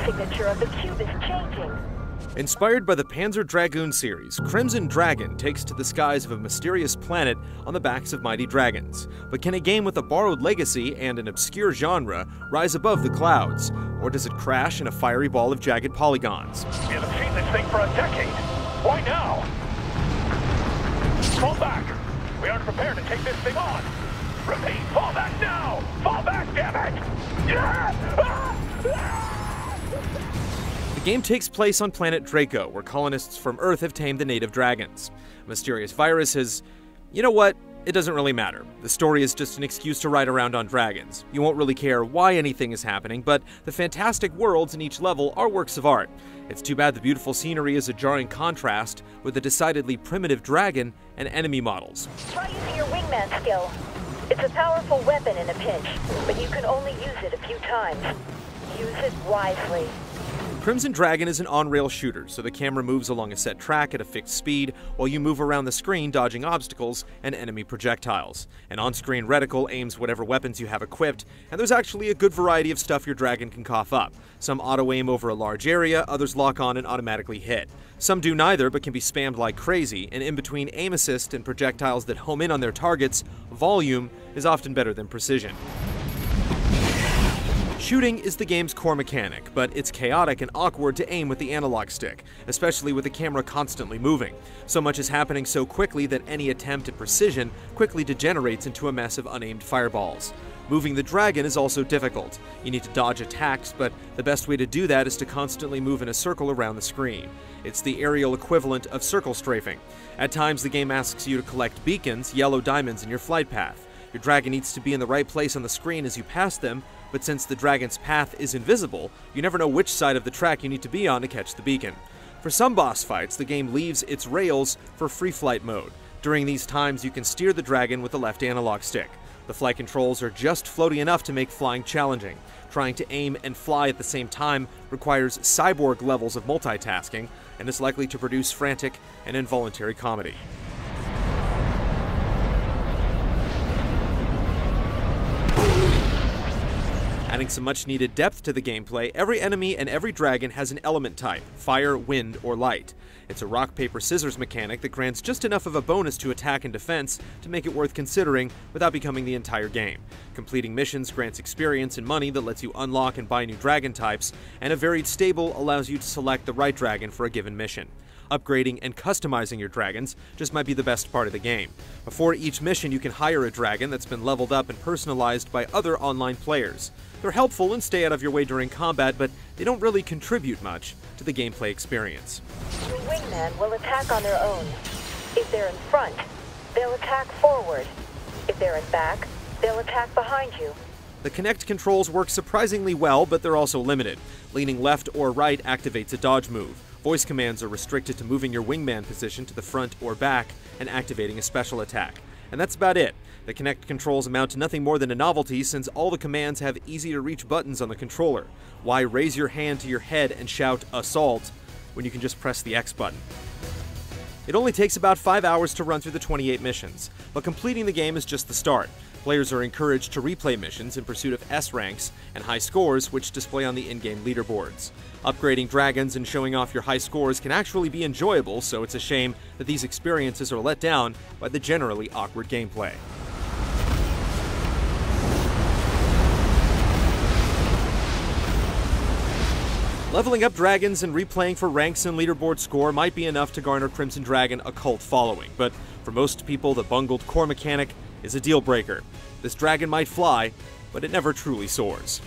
Signature of the cube is changing. Inspired by the Panzer Dragoon series, Crimson Dragon takes to the skies of a mysterious planet on the backs of mighty dragons. But can a game with a borrowed legacy and an obscure genre rise above the clouds? Or does it crash in a fiery ball of jagged polygons? We haven't seen this thing for a decade. Why now? Fall back. We aren't prepared to take this thing on. Repeat, fall back now. Fall back, damn it. The game takes place on planet Draco, where colonists from Earth have tamed the native dragons. A mysterious virus has... You know what? It doesn't really matter. The story is just an excuse to ride around on dragons. You won't really care why anything is happening, but the fantastic worlds in each level are works of art. It's too bad the beautiful scenery is a jarring contrast with a decidedly primitive dragon and enemy models. Try using your wingman skill. It's a powerful weapon in a pinch, but you can only use it a few times. Use it wisely. Crimson Dragon is an on-rail shooter, so the camera moves along a set track at a fixed speed while you move around the screen dodging obstacles and enemy projectiles. An on-screen reticle aims whatever weapons you have equipped, and there's actually a good variety of stuff your dragon can cough up. Some auto-aim over a large area, others lock on and automatically hit. Some do neither but can be spammed like crazy, and in between aim assist and projectiles that home in on their targets, volume is often better than precision. Shooting is the game's core mechanic, but it's chaotic and awkward to aim with the analog stick, especially with the camera constantly moving. So much is happening so quickly that any attempt at precision quickly degenerates into a mess of unaimed fireballs. Moving the dragon is also difficult. You need to dodge attacks, but the best way to do that is to constantly move in a circle around the screen. It's the aerial equivalent of circle strafing. At times, the game asks you to collect beacons, yellow diamonds, in your flight path. Your dragon needs to be in the right place on the screen as you pass them, but since the dragon's path is invisible, you never know which side of the track you need to be on to catch the beacon. For some boss fights, the game leaves its rails for free flight mode. During these times, you can steer the dragon with the left analog stick. The flight controls are just floaty enough to make flying challenging. Trying to aim and fly at the same time requires cyborg levels of multitasking, and is likely to produce frantic and involuntary comedy. Adding some much-needed depth to the gameplay, every enemy and every dragon has an element type: fire, wind, or light. It's a rock-paper-scissors mechanic that grants just enough of a bonus to attack and defense to make it worth considering without becoming the entire game. Completing missions grants experience and money that lets you unlock and buy new dragon types, and a varied stable allows you to select the right dragon for a given mission. Upgrading and customizing your dragons just might be the best part of the game. Before each mission, you can hire a dragon that's been leveled up and personalized by other online players. They're helpful and stay out of your way during combat, but they don't really contribute much to the gameplay experience. Your wingman will attack on their own. If they're in front, they'll attack forward. If they're in back, they'll attack behind you. The Kinect controls work surprisingly well, but they're also limited. Leaning left or right activates a dodge move. Voice commands are restricted to moving your wingman position to the front or back and activating a special attack. And that's about it. The Kinect controls amount to nothing more than a novelty since all the commands have easy-to-reach buttons on the controller. Why raise your hand to your head and shout "Assault" when you can just press the X button? It only takes about 5 hours to run through the 28 missions, but completing the game is just the start. Players are encouraged to replay missions in pursuit of S ranks and high scores, which display on the in-game leaderboards. Upgrading dragons and showing off your high scores can actually be enjoyable, so it's a shame that these experiences are let down by the generally awkward gameplay. Leveling up dragons and replaying for ranks and leaderboard score might be enough to garner Crimson Dragon a cult following, but for most people, the bungled core mechanic is a deal breaker. This dragon might fly, but it never truly soars.